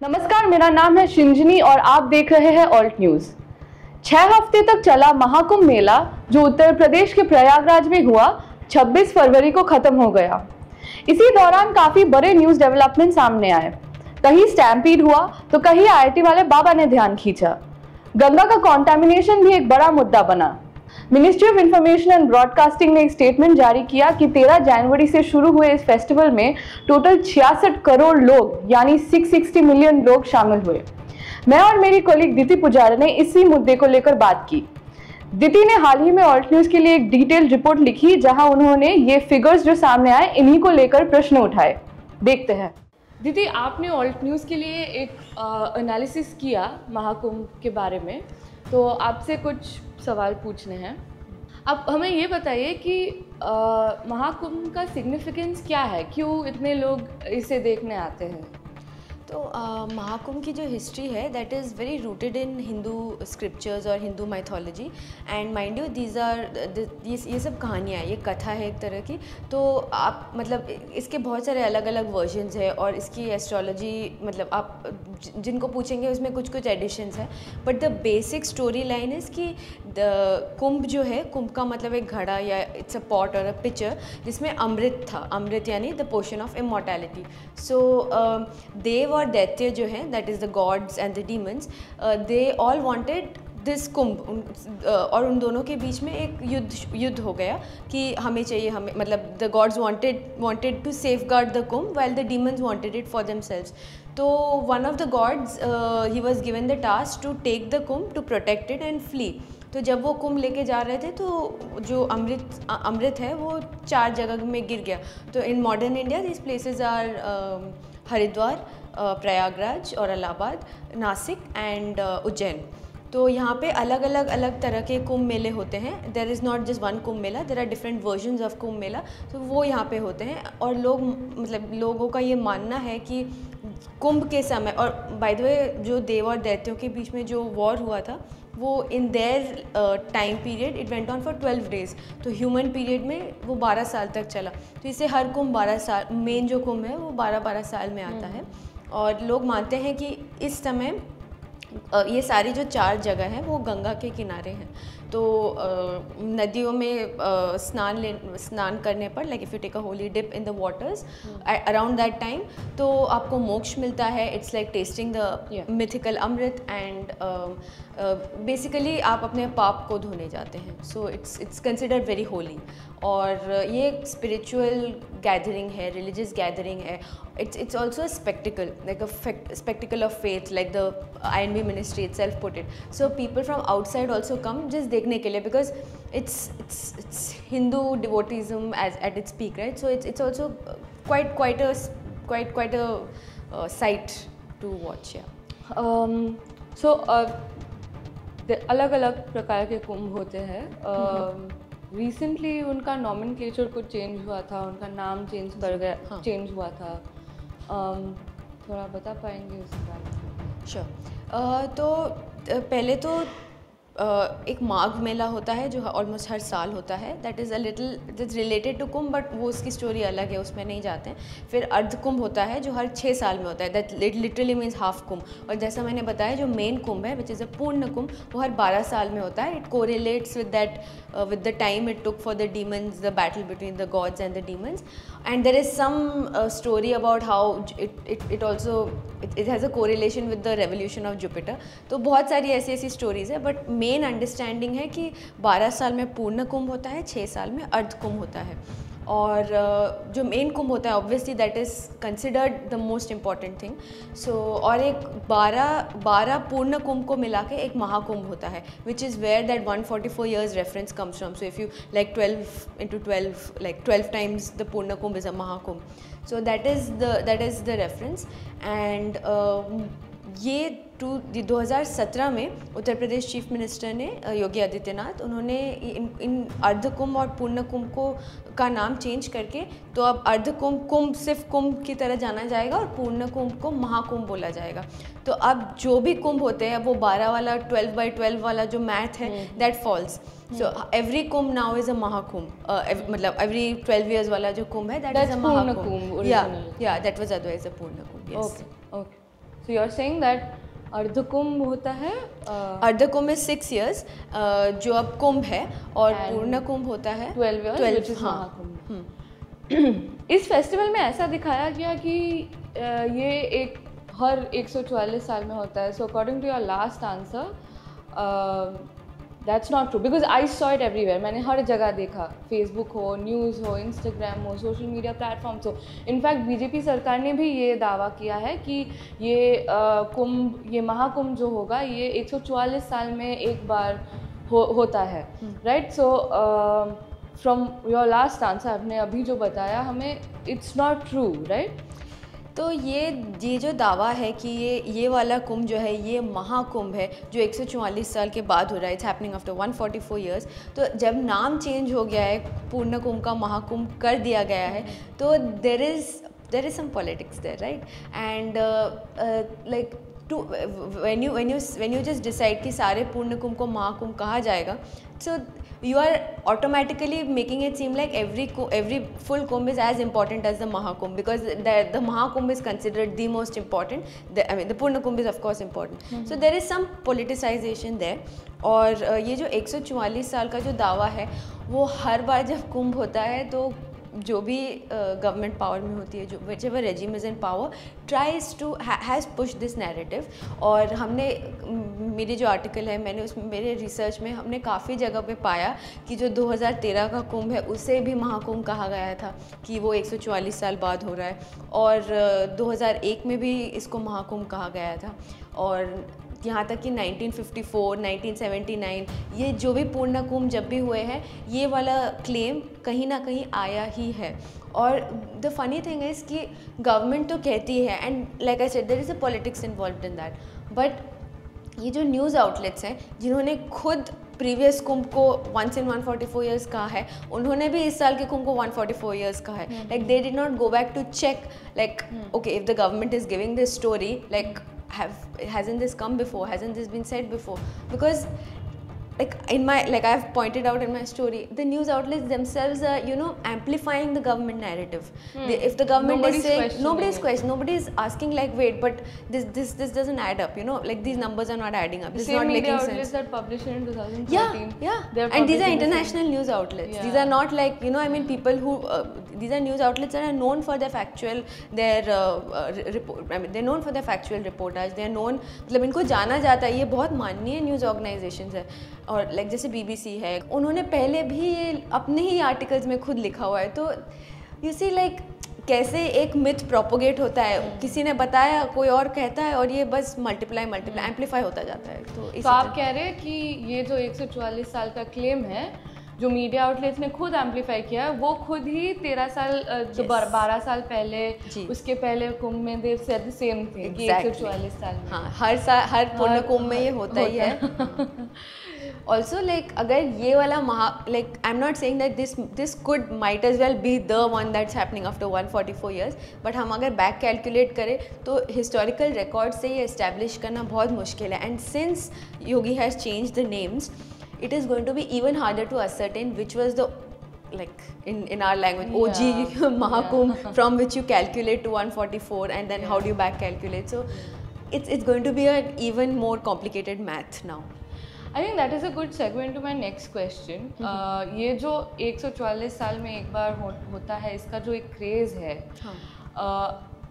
नमस्कार, मेरा नाम है शिंजनी और आप देख रहे हैं ऑल्ट न्यूज। 6 हफ्ते तक चला महाकुंभ मेला जो उत्तर प्रदेश के प्रयागराज में हुआ 26 फरवरी को खत्म हो गया। इसी दौरान काफी बड़े न्यूज डेवलपमेंट सामने आए। कहीं स्टैम्पीड हुआ तो कहीं आईआईटी वाले बाबा ने ध्यान खींचा। गंगा का कॉन्टेमिनेशन भी एक बड़ा मुद्दा बना। Ministry of information and broadcasting ने एक स्टेटमेंट जारी किया कि 13 जनवरी से शुरू हुए इस फेस्टिवल में टोटल 66 करोड़ लोग यानी 660 मिलियन लोग शामिल हुए। मैं और मेरी कॉलीग दिति पुजारा ने इसी मुद्दे को लेकर बात की। दिति ने हाल ही में ऑल्ट न्यूज के लिए एक डिटेल रिपोर्ट लिखी जहां उन्होंने ये फिगर्स जो सामने आए इन्हीं को लेकर प्रश्न उठाए। देखते हैं। दिति, आपने ऑल्ट न्यूज के लिए एक एनालिसिस किया महाकुंभ के बारे में, तो आपसे कुछ सवाल पूछने हैं। अब हमें ये बताइए कि महाकुंभ का सिग्निफिकेंस क्या है, क्यों इतने लोग इसे देखने आते हैं? तो महाकुंभ की जो हिस्ट्री है that is very rooted in Hindu scriptures और Hindu mythology and mind you these are ये सब कहानियाँ, ये कथा है एक तरह की। तो आप मतलब इसके बहुत सारे अलग अलग वर्जन्स है और इसकी एस्ट्रोलॉजी मतलब आप जिनको पूछेंगे उसमें कुछ कुछ एडिशंस है, but the basic story line is कि कुंभ जो है, कुंभ का मतलब एक घड़ा या इट्स अ पॉट और अ पिक्चर जिसमें अमृत था। अमृत यानी the portion of immortality. So देव और दैत्य जो हैं, that is the gods and the demons, they all wanted this Kumbh और उन दोनों के बीच में एक युद्ध हो गया कि हमें चाहिए, हमें मतलब the gods wanted to safeguard the Kumbh while the demons wanted it for themselves. तो one of the gods he was given the task to take the Kumbh to protect it and flee. तो जब वो कुंभ लेके जा रहे थे तो जो अमृत है वो 4 जगह में गिर गया। तो in modern India this places are Haridwar, Prayagraj और इलाहाबाद, नासिक एंड उज्जैन। तो यहाँ पे अलग तरह के कुंभ मेले होते हैं। There is not just one Kumbh Mela, there are different versions of Kumbh Mela. तो वो यहाँ पे होते हैं और लोगों का ये मानना है कि कुंभ के समय, और बाय द वे जो देव और दैत्यों के बीच में जो वॉर हुआ था वो in their time period it went on for 12 days. तो ह्यूमन पीरियड में वो 12 साल तक चला। तो इससे हर कुंभ 12 साल, मेन जो कुंभ है वो 12 साल में आता है। और लोग मानते हैं कि इस समय ये सारी जो 4 जगह हैं वो गंगा के किनारे हैं। तो नदियों में स्नान करने पर, like if you take a holy dip in the waters around that time, तो आपको मोक्ष मिलता है। It's like tasting the mythical amrit and basically आप अपने पाप को धोने जाते हैं। So it's considered very holy. और ये एक स्पिरिचुअल गैदरिंग है, रिलीजियस गैदरिंग है। It's also a spectacle, like a spectacle of faith, like the INB ministry itself put it. So people from outside also come just देखने के लिए, because it's Hindu devoteeism at its peak, right? So it's also quite a sight to watch, yeah. So अलग अलग प्रकार के कुंभ होते हैं। Recently उनका नॉमेनक्लेचर कुछ चेंज हुआ था, उनका नाम चेंज हुआ था। थोड़ा बता पाएंगे उसके बारे में? श्योर। तो पहले तो एक माघ मेला होता है जो ऑलमोस्ट हर साल होता है। That is a little that's related to Kumbh, but वो उसकी स्टोरी अलग है, उसमें नहीं जाते हैं। फिर अर्ध कुंभ होता है जो हर 6 साल में होता है। दैट लिटरली मीन्स हाफ कुंभ। और जैसा मैंने बताया जो मेन कुंभ है विच इज़ अ पूर्ण कुंभ, वो हर 12 साल में होता है। It correlates with the time it took for the demons, the battle between the gods and the demons. And there is some story about how it has a correlation with the revolution of Jupiter. तो बहुत सारी ऐसी stories है, but main understanding है कि 12 साल में पूर्ण कुंभ होता है, 6 साल में अर्ध कुंभ होता है। और जो मेन कुंभ होता है obviously that is considered the most important thing. So और एक 12 पूर्ण कुंभ को मिला के एक महाकुंभ होता है, which is where that 144 years reference comes from. So if you like 12 into 12, like 12 times the Purna Kumbh is a Mahakumbh. So that is the reference. And ये 2017 में उत्तर प्रदेश चीफ मिनिस्टर ने योगी आदित्यनाथ, उन्होंने इन अर्ध कुंभ और पूर्ण कुंभ का नाम चेंज करके, तो अब अर्ध कुंभ सिर्फ कुंभ की तरह जाना जाएगा और पूर्ण कुंभ को महाकुंभ बोला जाएगा। तो अब जो भी कुंभ होते हैं, वो 12 वाला 12/12 वाला जो मैथ है that falls. So every Kumbh now is a Mahakumbh. मतलब एवरी 12 years वाला जो कुंभ है दैट इज अ महाकुंभ। या that was otherwise a Purna Kumbh. Yes, okay. So you're saying that Ardhkumbh होता है अर्धकुंभ में 6 years जो अब कुंभ है, और पूर्ण कुंभ होता है 12 years, 12 which is महाकुंभ। इस फेस्टिवल में ऐसा दिखाया गया कि ये एक हर 144 साल में होता है। So according to your last answer that's not true, because I saw it everywhere. मैंने हर जगह देखा, फेसबुक हो, न्यूज़ हो, इंस्टाग्राम हो, सोशल मीडिया प्लेटफॉर्म्स हो। इनफैक्ट बीजेपी सरकार ने भी ये दावा किया है कि ये कुंभ, ये महाकुंभ जो होगा ये 144 साल में एक बार होता है, right. So from your last answer, आपने अभी जो बताया हमें, इट्स नॉट ट्रू, राइट। तो ये जो दावा है कि ये वाला कुंभ जो है ये महाकुंभ है जो 144 साल के बाद हो रहा है, इट्स हैपनिंग आफ्टर 144 ईयर्स। तो जब नाम चेंज हो गया है, पूर्ण कुंभ का महाकुंभ कर दिया गया है, तो there is some politics there, right. And like to when you just decide कि सारे पूर्ण कुंभ को महाकुंभ कहा जाएगा, so you are automatically making it seem like every full kumbh is as important as the Mahakumbh, because the Mahakumbh is considered the most important. The Purna Kumbh is of course important. So there is some politicization there. और ये जो 144 साल का जो दावा है वो हर बार जब कुंभ होता है तो जो भी गवर्नमेंट पावर में होती है, जो whichever regime is in power tries to has pushed this narrative। और हमने मेरी जो आर्टिकल है, मैंने उसमें मेरे रिसर्च में हमने काफ़ी जगह पे पाया कि जो 2013 का कुंभ है उसे भी महाकुंभ कहा गया था कि वो 144 साल बाद हो रहा है, और 2001 में भी इसको महाकुंभ कहा गया था, और यहाँ तक कि 1954, 1979 ये जो भी पूर्ण कुंभ जब भी हुए हैं ये वाला क्लेम कहीं ना कहीं आया ही है। और द फनी थिंग इज़ कि गवर्नमेंट तो कहती है, and like I said there is a politics involved in that, but ये जो न्यूज़ आउटलेट्स हैं जिन्होंने खुद प्रीवियस कुंभ को once in 144 ईयर्स कहा है, उन्होंने भी इस साल के कुंभ को 144 ईयर्स कहा है। Like they did not go back to check, like okay if the government is giving this story, like hasn't this come before, hasn't this been said before? Because like I've pointed out in my story, the news outlets themselves are, you know, amplifying the government narrative. If the government is saying, nobody is asking like, wait, but this doesn't add up, you know, like these numbers are not adding up, this is not making sense. Outlets that published it in 2013. Yeah. And these are international news outlets. These are not like, you know, I mean, people who these are news outlets that are known for their factual, report, I mean, they're known for their factual reportage, they're known, मतलब इनको जाना जाता है, ये बहुत माननीय news organisations है। और लाइक जैसे BBC है, उन्होंने पहले भी ये अपने ही आर्टिकल्स में खुद लिखा हुआ है। तो यू सी लाइक कैसे एक मिथ प्रोपोगेट होता है, किसी ने बताया, कोई और कहता है, और ये बस मल्टीप्लाई एम्पलीफाई होता जाता है। तो आप कह रहे हैं कि ये जो 144 साल का क्लेम है जो मीडिया आउटलेट्स ने खुद एम्पलीफाई किया है, वो खुद ही 12 साल पहले, उसके पहले कुंभ में they said the same thing कि 144 साल में। हाँ, हर पूर्ण कुंभ में ये होता ही है। Also, like अगर ये वाला like I'm not saying that this might as well be the one that's happening after 144 years, but हम अगर back calculate करें तो historical records से ये establish करना बहुत मुश्किल है। And since Yogi has changed the names, it is going to be even harder to ascertain which was the, like in our language, OG Mahakumbh from which you calculate to 144, and then how do you back calculate? So it's going to be an even more complicated math now. I think that is a good segue into my next question. ये जो 144 साल में एक बार होता है, इसका जो एक क्रेज़ है,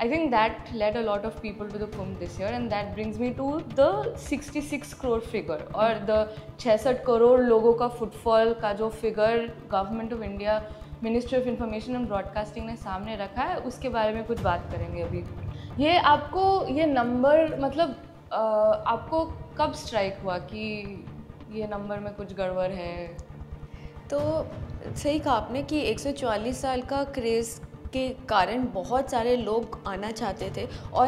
I think that led a lot of people to the Kumbh this year, and that brings me to the 66 crore figure, और the 66 करोड़ लोगों का फुटफॉल का जो figure government of India, ministry of information and broadcasting ने सामने रखा है, उसके बारे में कुछ बात करेंगे अभी। ये आपको ये नंबर मतलब आपको कब स्ट्राइक हुआ कि ये नंबर में कुछ गड़बड़ है? तो सही कहा आपने कि 144 साल का क्रेज़ के कारण बहुत सारे लोग आना चाहते थे, और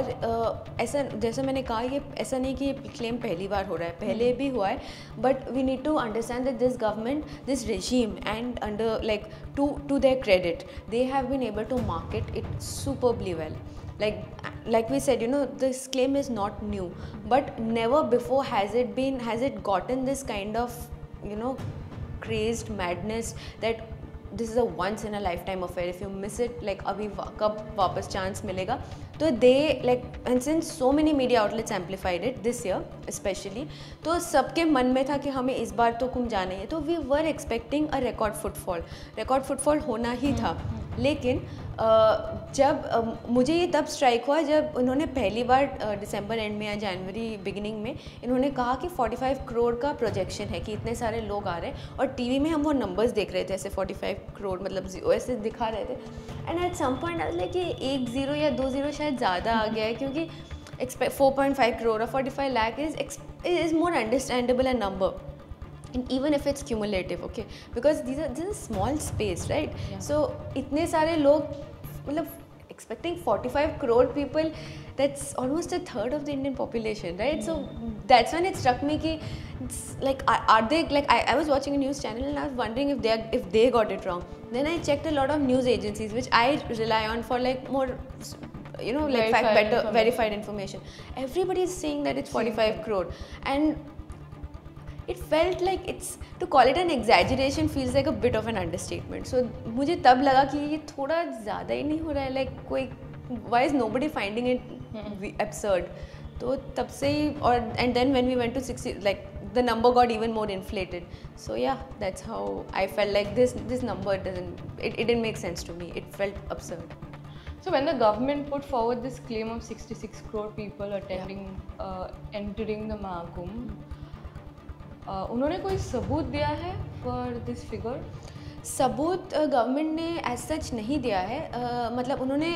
ऐसा जैसा मैंने कहा, ये ऐसा नहीं कि ये क्लेम पहली बार हो रहा है, पहले भी हुआ है, but we need to understand that this government, this regime, and under like to their credit, they have been able to market it superbly well. Like we said, you know, this claim is not new, but never before has it gotten this kind of, you know, crazed madness that this is a once in a life time affair, if you miss it like अभी कब वापस chance मिलेगा. तो they like and since so many media outlets amplified it this year specially, तो सबके मन में था कि हमें इस बार तो कुंभ जाना ही है. तो we were expecting a record footfall होना ही था. लेकिन जब मुझे ये तब स्ट्राइक हुआ जब उन्होंने पहली बार दिसंबर एंड में या जनवरी बिगिनिंग में इन्होंने कहा कि 45 करोड़ का प्रोजेक्शन है कि इतने सारे लोग आ रहे हैं. और टीवी में हम वो नंबर्स देख रहे थे ऐसे 45 करोड़ मतलब ऐसे दिखा रहे थे. And at some point I was like कि 1 0 या 2 0 शायद ज़्यादा आ गया है, क्योंकि 4.5 crore or 45 lakh is more understandable a number. And even if it's cumulative, okay, because this is a small space, right? Yeah. So इतने सारे लोग मतलब expecting 45 crore people, that's almost a third of the Indian population, right? So that's when it struck me कि like are they like I was watching a news channel and I was wondering if they got it wrong. Then I checked a lot of news agencies which I rely on for like more like verified information. Everybody is saying that it's 45 crore and it felt like it's to call it an exaggeration feels like a bit of an understatement. So मुझे तब लगा कि ये थोड़ा ज़्यादा ही नहीं हो रहा है, like कोई why is nobody finding it absurd. तो तब से ही और and then when we went to 60 like the number got even more inflated. So yeah, that's how I felt like this number it didn't make sense to me. It felt absurd. So when the government put forward this claim of 66 crore people attending entering the Mahakumbh, उन्होंने कोई सबूत दिया है for this figure? सबूत government ने as such नहीं दिया है. मतलब उन्होंने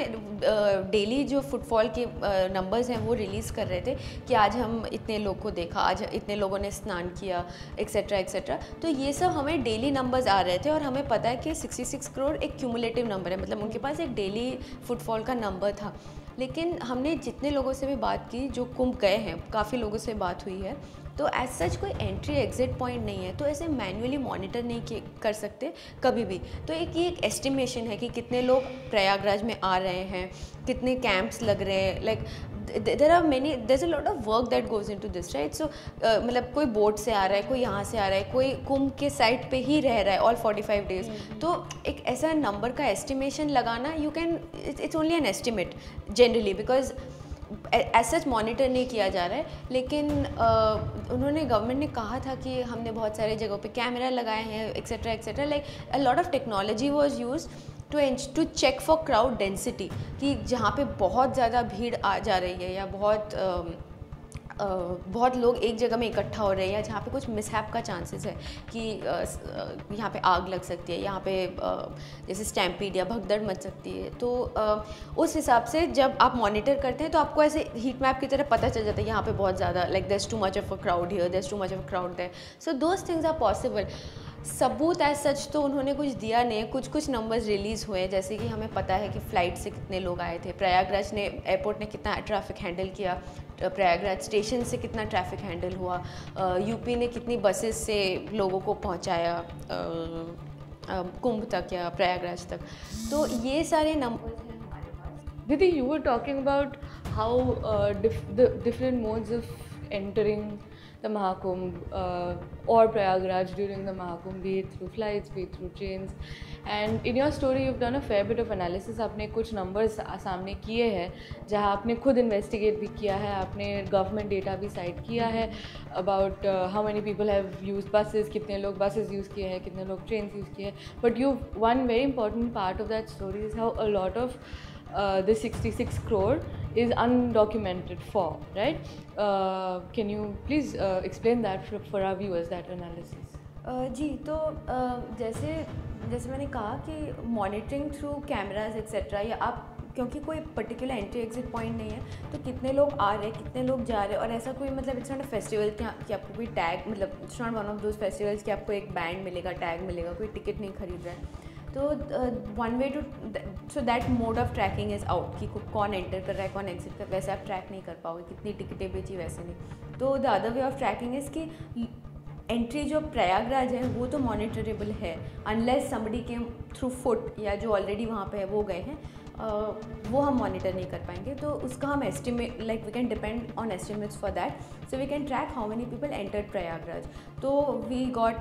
डेली जो फुटफॉल के नंबर्स हैं वो रिलीज़ कर रहे थे कि आज हम इतने लोग को देखा, आज इतने लोगों ने स्नान किया, एक्सेट्रा एक्सेट्रा. तो ये सब हमें डेली नंबर्स आ रहे थे और हमें पता है कि 66 करोड़ एक क्यूमुलेटिव नंबर है, मतलब उनके पास एक डेली फुटफॉल का नंबर था. लेकिन हमने जितने लोगों से भी बात की जो कुंभ गए हैं, काफ़ी लोगों से बात हुई है, तो एज सच कोई एंट्री एग्जिट पॉइंट नहीं है, तो ऐसे मैन्युअली मॉनिटर नहीं कर सकते कभी भी. तो ये एक एस्टिमेशन है कि कितने लोग प्रयागराज में आ रहे हैं, कितने कैंप्स लग रहे हैं. Like there's a lot of work that goes into this, right? So मतलब कोई बोट से आ रहा है, कोई यहाँ से आ रहा है, कोई कुंभ के साइट पे ही रह रहा है ऑल 45 डेज. तो एक ऐसा नंबर का एस्टिमेशन लगाना it's only an estimate generally because as such monitor नहीं किया जा रहा है. लेकिन उन्होंने गवर्नमेंट ने कहा था कि हमने बहुत सारे जगहों पे कैमरा लगाए हैं etcetera etcetera. Like a lot of technology was used to check for crowd density, कि जहाँ पे बहुत ज़्यादा भीड़ आ जा रही है या बहुत लोग एक जगह में इकट्ठा हो रहे हैं या जहाँ पे कुछ मिसहैप का चांसेस है कि यहाँ पे आग लग सकती है, यहाँ पे जैसे स्टैम्पीड या भगदड़ मच सकती है. तो उस हिसाब से जब आप मॉनिटर करते हैं तो आपको ऐसे हीट मैप की तरह पता चल जाता है यहाँ पे बहुत ज़्यादा like there is too much of a crowd here, there is too much of a crowd there. So those things are possible. सबूत एज सच तो उन्होंने कुछ दिया नहीं. कुछ नंबर्स रिलीज़ हुए हैं, जैसे कि हमें पता है कि फ़्लाइट से कितने लोग आए थे, प्रयागराज ने एयरपोर्ट ने कितना ट्रैफिक हैंडल किया, प्रयागराज स्टेशन से कितना ट्रैफिक हैंडल हुआ, यूपी ने कितनी बसेस से लोगों को पहुंचाया कुंभ तक या प्रयागराज तक. तो ये सारे नंबर्स हैं हमारे पास. दीदी, you were talking about how the different modes of entering the Mahakumbh or Prayagraj during the Mahakumbh, be it through flights, be it through trains. And in your story you've done a fair bit of analysis. आपने कुछ numbers सामने किए हैं जहाँ आपने खुद investigate भी किया है, आपने government data भी cite किया है about how many people have used buses, कितने लोग buses use किए हैं, कितने लोग trains use किए हैं. But one very important part of that story is how a lot of the 66 crore is undocumented for, right? Can you please explain that for our viewers, that analysis? जी, तो जैसे मैंने कहा कि monitoring through cameras etcetera या आप क्योंकि कोई particular entry exit point नहीं है, तो कितने लोग आ रहे हैं, कितने लोग जा रहे हैं, और ऐसा कोई मतलब इट्स नॉट अ फेस्टिवल कि आपको कोई टैग, मतलब it's not one of those festivals कि आपको एक बैंड मिलेगा, टैग मिलेगा, कोई टिकट नहीं खरीद रहा है. तो one way to so that mode of tracking is out कि कौन एंटर कर रहा है, कौन एग्जिट कर, वैसे आप ट्रैक नहीं कर पाओगे, कितनी टिकटें बेची वैसे नहीं. तो the other way of tracking is कि एंट्री जो प्रयागराज है वो तो मॉनिटरेबल है अनलेस समबडी के थ्रू फुट या जो ऑलरेडी वहाँ पे है वो गए हैं. वो हम मॉनिटर नहीं कर पाएंगे, तो उसका हम estimate like we can depend on estimates for that, so we can track how many people entered Prayagraj. तो we got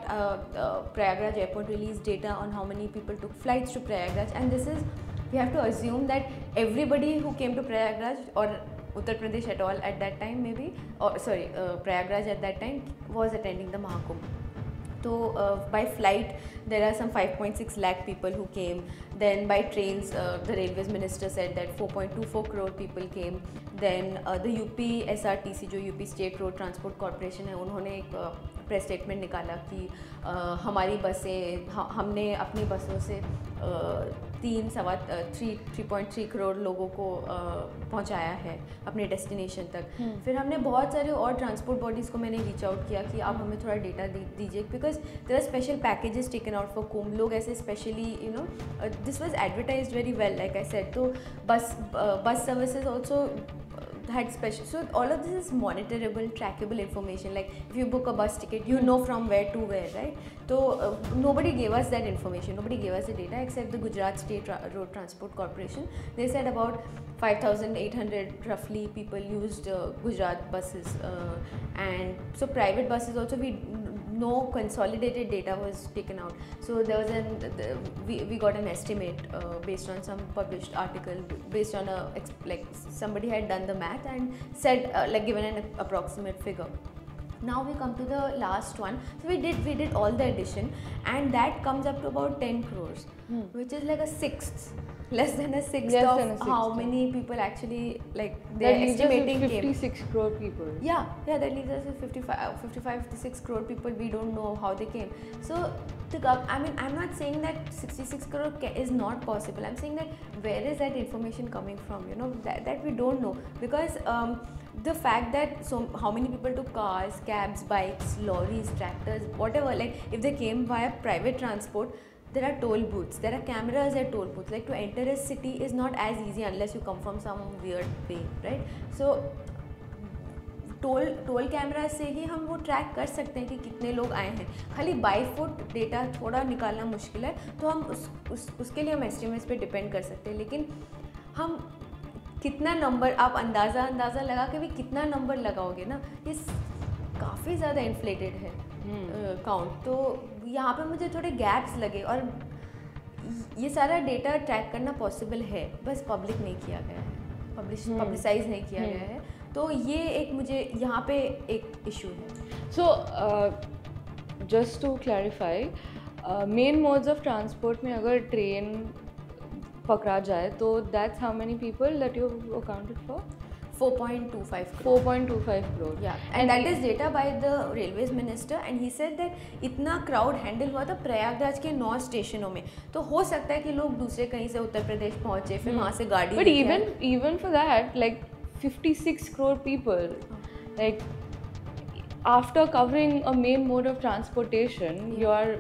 Prayagraj airport release data on how many people took flights to Prayagraj, and this is we have to assume that everybody who came to Prayagraj or Uttar Pradesh at all at that time maybe, or sorry, Prayagraj at that time was attending the Mahakumbh. So by flight there are some 5.6 lakh people who came. Then by trains the railways minister said that 4.24 crore people came. Then the UP SRTC जो UP State Road Transport Corporation है, उन्होंने एक press statement निकाला कि हमारी बसें हमने अपनी बसों से 3.3 करोड़ लोगों को पहुंचाया है अपने डेस्टिनेशन तक. फिर हमने बहुत सारे और ट्रांसपोर्ट बॉडीज़ को मैंने रीच आउट किया कि आप हमें थोड़ा डेटा दीजिए, because there are special packages taken out for Kumbh. लोग ऐसे specially this was advertised very well like I said. तो bus services also had special, so all of this is monitorable, trackable information. Like if you book a bus ticket, you know from where to where, right? So nobody gave us that information, nobody gave us the data except the Gujarat State Road Transport Corporation. They said about 5,800 roughly people used Gujarat buses, and so private buses also no consolidated data was taken out. So there was we got an estimate based on some published article, based on like somebody had done the math and said like given an approximate figure. Now we come to the last one. So we did all the addition, and that comes up to about 10 crores, which is like a sixth, less than a sixth of how many people actually like they're estimating came. 56 crore people. Yeah, that leaves us with 55 to 6 crore people. We don't know how they came. So I mean, I'm not saying that 66 crore is not possible. I'm saying that where is that information coming from? That we don't know, because the fact that how many people took cars, cabs, bikes, lorries, tractors, whatever, like if they came via private transport, there are toll booths, there are cameras at toll booths. Like to enter a city is not as easy unless you come from some weird way, right? So toll camera से ही हम वो track कर सकते हैं कि कितने लोग आए हैं. खाली बाई फुट डेटा थोड़ा निकालना मुश्किल है, तो हम उसके लिए हम एस्टिमेट्स पे डिपेंड कर सकते हैं. लेकिन हम कितना नंबर, आप अंदाज़ा लगा के भी कितना नंबर लगाओगे ना, ये काफ़ी ज़्यादा इन्फ्लेटेड है काउंट. तो यहाँ पे मुझे थोड़े गैप्स लगे, और ये सारा डेटा ट्रैक करना पॉसिबल है, बस पब्लिक नहीं किया गया है, पब्लिसाइज नहीं किया गया है. तो ये एक मुझे यहाँ पे एक इशू है. So just to clarify, main modes of transport में अगर ट्रेन पकड़ा जाए तो that's how many people that you accounted for? 4.25 crore. Yeah, and that is data by the railways minister, and he said that इतना crowd handle हुआ था प्रयागराज के 9 स्टेशनों में. तो हो सकता है कि लोग दूसरे कहीं से उत्तर प्रदेश पहुंचे, फिर वहाँ से गाड़ी. But even for that, like 56 crore people, like after covering a main mode of transportation, you are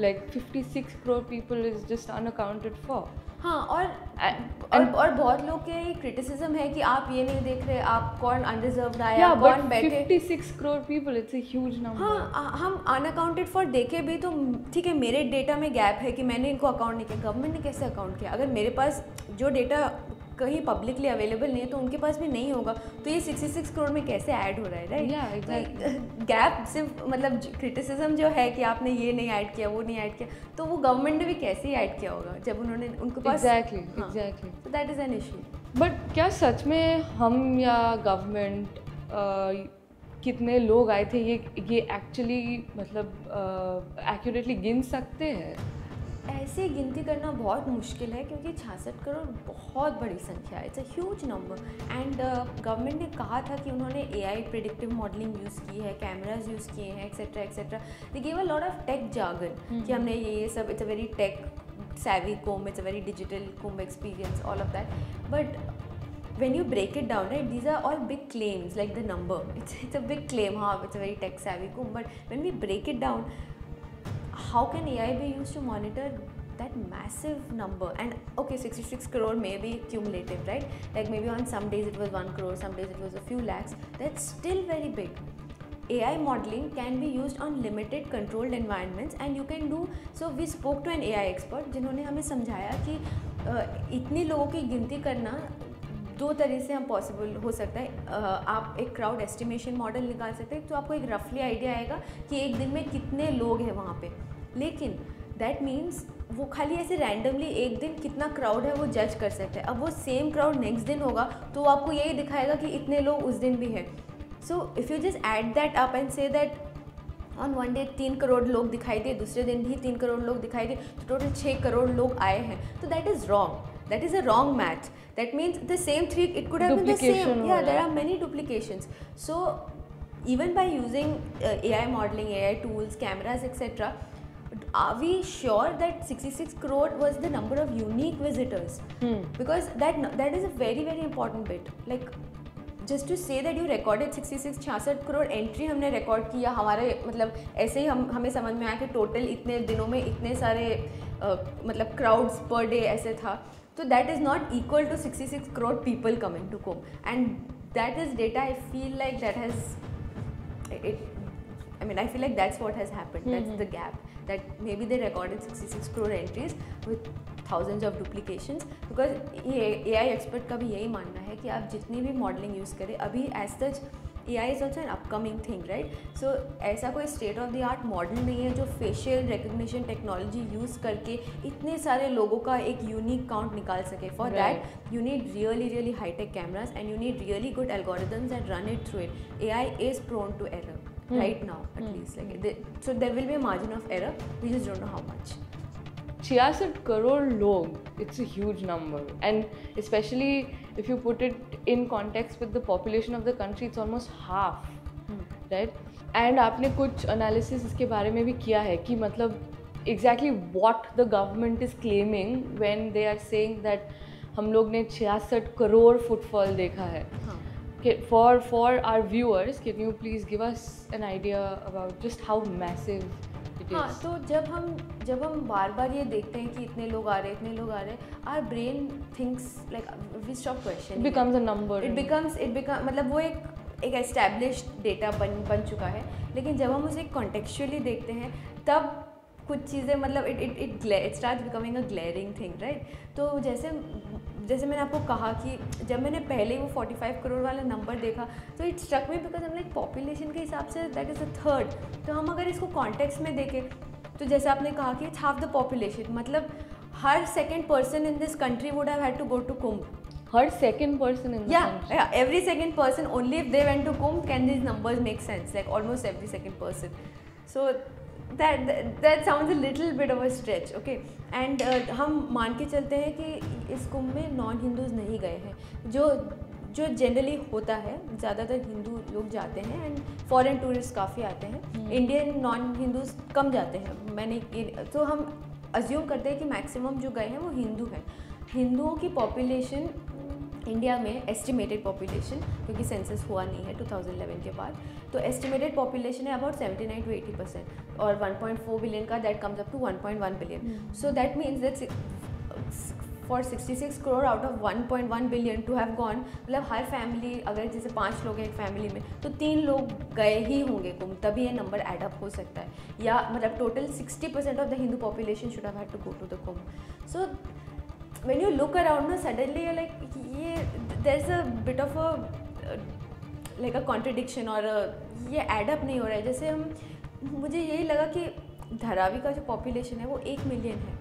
like 56 crore people is just unaccounted for. हाँ, और बहुत लोग के क्रिटिसिज्म है कि आप ये नहीं देख रहे, आप कौन अनरिजर्व्ड आया, कौन बैठे. 56 crore people, it's a huge number. हाँ, हम अनअकाउंटेड फॉर देखे भी तो ठीक है, मेरे डेटा में गैप है कि मैंने इनको अकाउंट नहीं किया. गवर्नमेंट ने कैसे अकाउंट किया? अगर मेरे पास जो डेटा कहीं पब्लिकली अवेलेबल नहीं है तो उनके पास भी नहीं होगा, तो ये 66 करोड़ में कैसे ऐड हो रहा है, राइट? Yeah, exactly. गैप सिर्फ मतलब क्रिटिसिज्म जो है कि आपने ये नहीं ऐड किया, वो नहीं ऐड किया, तो वो गवर्नमेंट ने भी कैसे ही ऐड किया होगा जब उन्होंने उनके पास. Exactly. So that is an issue. But क्या सच में हम या गवर्नमेंट कितने लोग आए थे ये एक्चुअली मतलब एक्यूरेटली गिन सकते हैं? ऐसे गिनती करना बहुत मुश्किल है, क्योंकि 66 करोड़ बहुत बड़ी संख्या है. It's a huge number. And government ने कहा था कि उन्होंने AI प्रेडिक्टिव मॉडलिंग यूज़ की है, कैमराज यूज़ किए हैं, etcetera etcetera. They give a lot of tech jargon कि हमने ये सब. It's a very tech savvy Kumbh, it's a very digital Kumbh experience, all of that. But when you break it down, right, these are all big claims, like the number. It's a big claim, it's a very tech savvy Kumbh. But when we break it down, how can AI be used to monitor that massive number? And okay, 66 crore may be cumulative, right? Like maybe on some days it was 1 crore, some days it was a few lakhs. That's still very big. AI modeling can be used on limited controlled environments, and you can do so. We spoke to an AI expert जिन्होंने हमें समझाया कि इतने लोगों की गिनती करना दो तरह से हम पॉसिबल हो सकता है। आप एक क्राउड एस्टिमेशन मॉडल निकाल सकते हैं, तो आपको एक रफली आइडिया आएगा कि एक दिन में कितने लोग हैं वहाँ पे, लेकिन दैट मीन्स वो खाली ऐसे रैंडमली एक दिन कितना क्राउड है वो जज कर सकते हैं। अब वो सेम क्राउड नेक्स्ट दिन होगा तो वो आपको यही दिखाएगा कि इतने लोग उस दिन भी हैं। सो if you just add that up and say that on one day 3 crore लोग दिखाई दिए, दूसरे दिन भी 3 करोड़ लोग दिखाई दिए, तो टोटल 6 करोड़ लोग आए हैं, तो that is wrong. That is a wrong math. That means the same three, it could have been the same. Yeah, there are many duplications. So even by using AI modeling, AI tools, cameras, etc., are we sure that 66 crore was the number of unique visitors? Because that is a very very important bit. Like just to say that you recorded 66 crore entry हमने record किया, हमारे मतलब ऐसे ही हमें समझ में आया कि total इतने दिनों में इतने सारे मतलब crowds per day ऐसे था, तो that is not equal to 66 crore people coming to Kumbh, and that is data I feel like that has I feel like that's what has happened. That's the gap, that maybe they recorded 66 crore entries with thousands of duplications, because AI expert का भी यही मानना है कि आप जितनी भी modeling use करें, अभी as such AI is also an upcoming thing, right? So ऐसा कोई state of the art model नहीं है जो facial recognition technology use करके इतने सारे लोगों का एक unique count निकाल सके. For that you need really really high tech cameras and you need really good algorithms and run it through it. AI is prone to error right now, at least. So there will be a margin of error. We just don't know how much. 66 crore log, it's a huge number, and especially if you put it in context with the population of the country, it's almost half, right? And आपने कुछ analysis इसके बारे में भी किया है कि मतलब exactly what the government is claiming when they are saying that हम लोग ने 66 crore footfall देखा है. For our viewers, can you please give us an idea about just how massive it is? हाँ, तो जब हम बार बार ये देखते हैं कि इतने लोग आ रहे, our brain thinks like we stop questioning. It becomes a number. It becomes मतलब वो एक established data बन चुका है, लेकिन जब हम उसे contextually देखते हैं तब कुछ चीज़ें मतलब it starts becoming a glaring thing, right? तो जैसे मैंने आपको कहा कि जब मैंने पहले वो 45 करोड़ वाला नंबर देखा तो इट स्ट्रक मी बिकॉज हम लाइक पॉपुलेशन के हिसाब say that is a third. तो हम अगर इसको कॉन्टेक्स्ट में देखें तो जैसे आपने कहा कि इट्स हाफ द पॉपुलेशन, मतलब हर second person in this country would have had to go to Kumbh. हर second person in yeah, every second person, only if they went to Kumbh can these numbers make sense, like almost every second person. So that sounds a little bit of a stretch, okay? And हम मान के चलते हैं कि इस कुंभ में non Hindus नहीं गए हैं, जो जनरली होता है. ज़्यादातर हिंदू लोग जाते हैं एंड फॉरेन टूरिस्ट काफ़ी आते हैं. इंडियन नॉन हिंदूज़ कम जाते हैं. तो हम अज्यूम करते हैं कि मैक्सिमम जो गए हैं वो हिंदू हैं. हिंदुओं की पॉपुलेशन इंडिया में एस्टिमेटेड पॉपुलेशन, क्योंकि सेंसस हुआ नहीं है 2011 के बाद, तो एस्टिमेटेड पॉपुलेशन है अबाउट 79 to 80%, और 1.4 बिलियन का that comes up to 1.1 billion. So that means that for 66 crore out of 1.1 billion to have gone, मतलब हर फैमिली अगर जैसे 5 लोग हैं एक फैमिली में तो 3 लोग गए ही होंगे कुंभ, तभी ये नंबर एड अप हो सकता है. या मतलब total 60% of the Hindu population should have had to go to the Kumbh. So when you look around now, suddenly you're like, there's a bit of a contradiction, और ये add up नहीं हो रहा है. जैसे मुझे यही लगा कि धारावी का जो पॉपुलेशन है वो 1 मिलियन है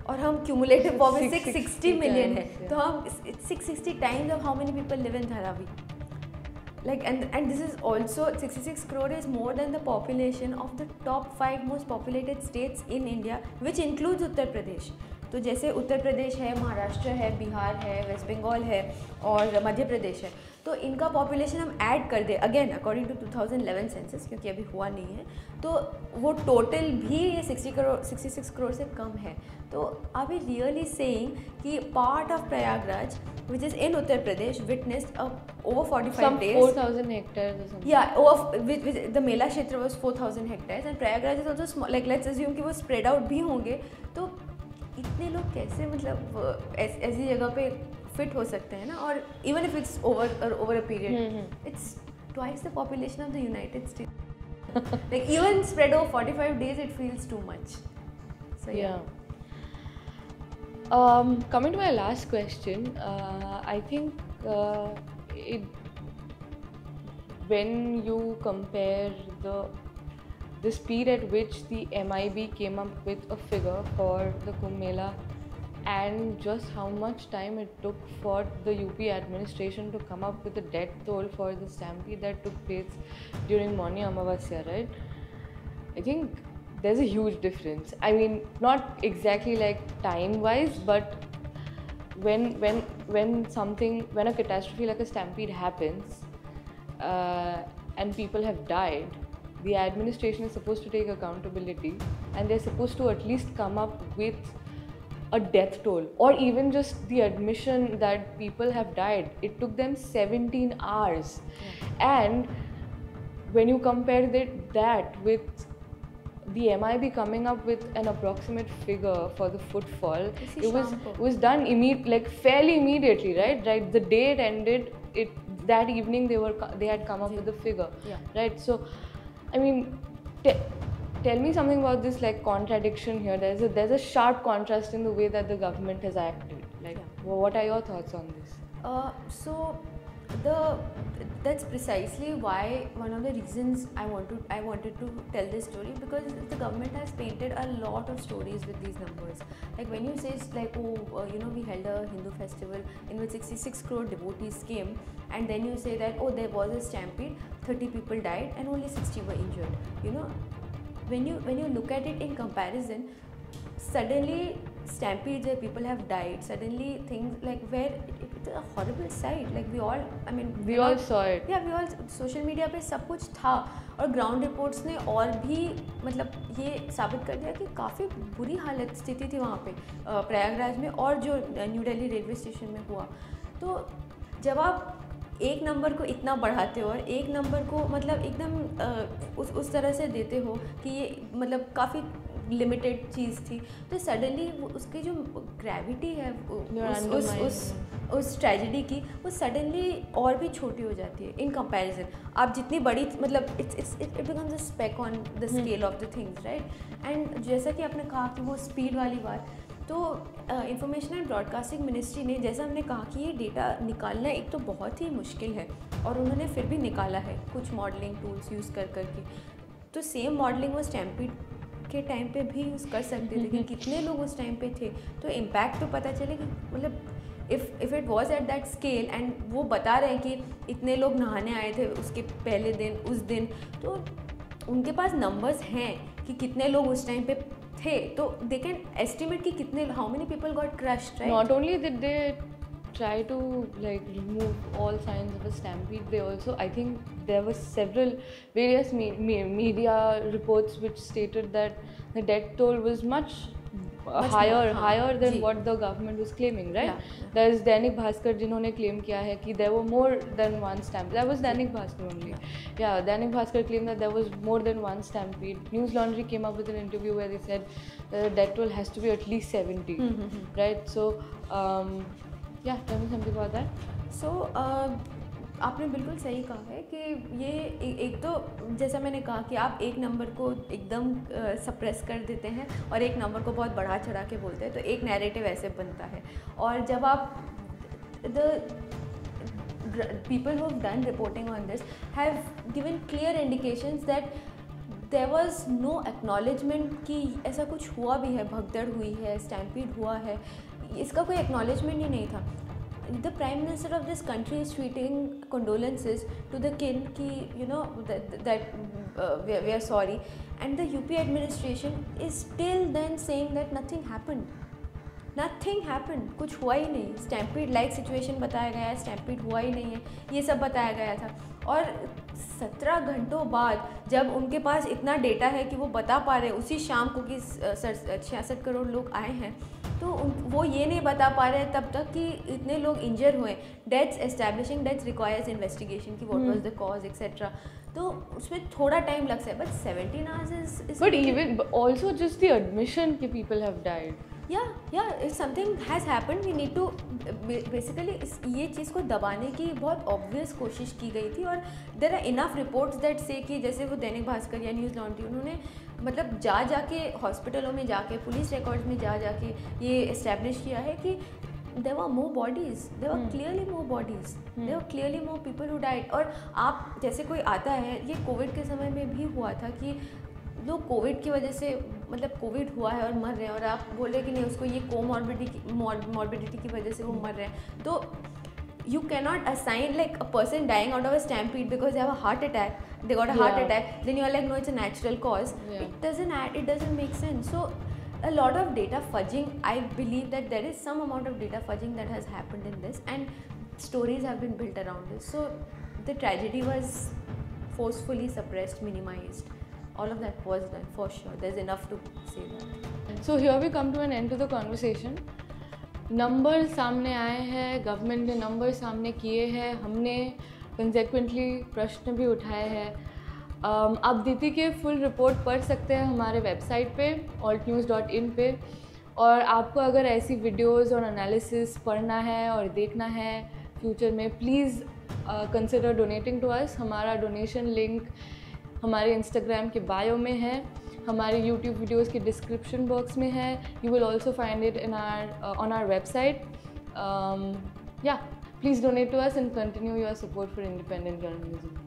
और हम क्यूमुलेटिव पॉपुलेशन 660 मिलियन है, तो हम 660 times of how many people live in Dharavi. Like and this is also 66 crore is more than the population of the top 5 most populated states in India, which includes Uttar Pradesh. तो जैसे उत्तर प्रदेश है, महाराष्ट्र है, बिहार है, waste Bengal है और मध्य प्रदेश है, तो इनका पॉपुलेशन हम ऐड कर दें अगेन अकॉर्डिंग टू 2011 सेंसस, क्योंकि अभी हुआ नहीं है, तो वो टोटल भी ये 66 करोड़ से कम है. तो आर वी रियली सेइंग कि part of Prayagraj which is in Uttar Pradesh witnessed over 45 days 4,000 hectares or something. Yeah, which the Mela Kshetra was 4,000 hectares and Prayagraj is also small, like let's assume कि वो spread out भी होंगे, तो इतने लोग कैसे मतलब ऐसी जगह पे फिट हो सकते हैं ना. और even if it's over a period it's twice the population of the United states. Like even spread over 45 days it feels too much. So yeah. Coming to my last question, I think when you compare the speed at which the MIB came up with a figure for the Kumbh Mela and just how much time it took for the UP administration to come up with a death toll for the stampede that took place during Mauni Amavasya, right? I think there's a huge difference. I mean, not exactly like time-wise, but when a catastrophe like a stampede happens, and people have died, the administration is supposed to take accountability, and they're supposed to at least come up with a death toll, or even just the admission that people have died. It took them 17 hours. And when you compare that with the MIB coming up with an approximate figure for the footfall, it was done fairly immediately, right? The day it ended, that evening they had come up with the figure, right? So, I mean, tell me something about this contradiction here. There's a sharp contrast in the way that the government has acted. What are your thoughts on this? That's precisely why one of the reasons I wanted to tell this story, because the government has painted a lot of stories with these numbers. Like when you say we held a Hindu festival in which 66 crore devotees came, and then you say that there was a stampede, 30 people died and only 60 were injured. When you look at it in comparison, suddenly stampedes where people have died, suddenly things where it's a horrible sight. We all saw it. Yeah, we all social media पे सब कुछ था, और ground reports ने और भी ये साबित कर दिया कि काफ़ी बुरी स्थिति थी वहाँ पे प्रयागराज में, और जो न्यू दिल्ली रेलवे स्टेशन में हुआ। तो जब आप एक नंबर को इतना बढ़ाते हो और एक नंबर को एकदम उस तरह से देते हो कि ये काफ़ी लिमिटेड चीज़ थी, तो सडनली उसकी जो ग्रेविटी है उस ट्रेजेडी की, वो सडनली और भी छोटी हो जाती है इन कंपैरिजन। आप जितनी बड़ी it becomes a speck on the scale of the things, right. And जैसा कि आपने कहा कि वो स्पीड वाली बात, तो इंफॉर्मेशन एंड ब्रॉडकास्टिंग मिनिस्ट्री ने, जैसा हमने कहा कि ये डेटा निकालना एक तो बहुत ही मुश्किल है, और उन्होंने फिर भी निकाला है कुछ मॉडलिंग टूल्स यूज़ करके। तो सेम मॉडलिंग वो स्टैम्पीड के टाइम पे भी यूज़ कर सकते थे कि कितने लोग उस टाइम पे थे, तो इम्पैक्ट तो पता चले कि if it was at that scale, and वो बता रहे हैं कि इतने लोग नहाने आए थे उसके पहले दिन, उस दिन, तो उनके पास नंबर्स हैं कि कितने लोग उस टाइम पे थे, तो दे कैन एस्टिमेट कि कितने, how many people got crushed, right. Not only did they try to remove all signs of a stampede, they also, I think there were various media reports which stated that the death toll was much higher than what the government was claiming, right? There is Dainik Bhaskar जिन्होंने claim किया है कि there were more than one stampede. That was Dainik Bhaskar only. Yeah, Dainik Bhaskar claimed that there was more than one stampede. News Laundry came up with an interview where they said the death toll has to be at least 70, right? So yeah, tell me something about that. So आपने बिल्कुल सही कहा है कि ये एक तो जैसा मैंने कहा कि आप एक नंबर को एकदम सप्रेस कर देते हैं और एक नंबर को बहुत बढ़ा चढ़ा के बोलते हैं, तो एक नैरेटिव ऐसे बनता है। और जब आप people who have done reporting on this have given clear indications that there was no acknowledgement कि ऐसा कुछ हुआ भी है, भगदड़ हुई है, स्टैम्पीड हुआ है, इसका कोई एक्नॉलेजमेंट ही नहीं था। The Prime Minister of this country is tweeting condolences to the kin कि that we are sorry, and the UP administration is still then saying that nothing happened, कुछ हुआ ही नहीं, स्टैम्पीड लाइक सिचुएशन बताया गया है, stampede हुआ ही नहीं है, ये सब बताया गया था। और 17 घंटों बाद जब उनके पास इतना डेटा है कि वो बता पा रहे हैं उसी शाम को कि 66 करोड़ लोग आए हैं, तो वो ये नहीं बता पा रहे हैं तब तक कि इतने लोग इंजर हुए। Deaths establishing deaths requires investigation कि what was the cause etcetera, तो उसमें थोड़ा टाइम लगता है, but 17 hours is but even also just the admission कि people have died. Yeah, if something has happened, we need to basically ये चीज़ को दबाने की बहुत ऑब्वियस कोशिश की गई थी। और there are enough reports that say कि जैसे वो दैनिक भास्कर या न्यूज़ लॉन्ड्री, उन्होंने मतलब जाके हॉस्पिटलों में जाके पुलिस रिकॉर्ड्स में जाके ये इस्टेब्लिश किया है कि there were more bodies, there were clearly more bodies, there were clearly more people who died। और आप जैसे कोई आता है, ये कोविड के समय में भी हुआ था कि लोग कोविड की वजह से मतलब कोविड हुआ है और मर रहे हैं, और आप बोले कि नहीं उसको ये मॉर्बिडिटी की वजह से वो मर रहे हैं, तो you cannot assign like a person dying out of a stampede because they have a heart attack, they got a heart attack, then you are like no, it's a natural cause. It doesn't make sense. So a lot of data fudging, I believe that there is some amount of data fudging that has happened in this, and stories have been built around this. So the tragedy was forcefully suppressed, minimized. All of that was done for sure. There's enough to say that. So here we come to an end to the conversation. Number सामने आए हैं, government ने number सामने किए हैं, हमने कंसेक्वेंटली प्रश्न भी उठाए हैं। आप दीदी के फुल रिपोर्ट पढ़ सकते हैं हमारे वेबसाइट पे altnews.in पे, और आपको अगर ऐसी वीडियोस और एनालिसिस पढ़ना है और देखना है फ्यूचर में, please consider donating to us. हमारा डोनेशन लिंक हमारे इंस्टाग्राम के बायो में है, हमारे यूट्यूब वीडियोस के डिस्क्रिप्शन बॉक्स में है। You will also find it in on our website. या please donate to us and continue your support for independent journalism.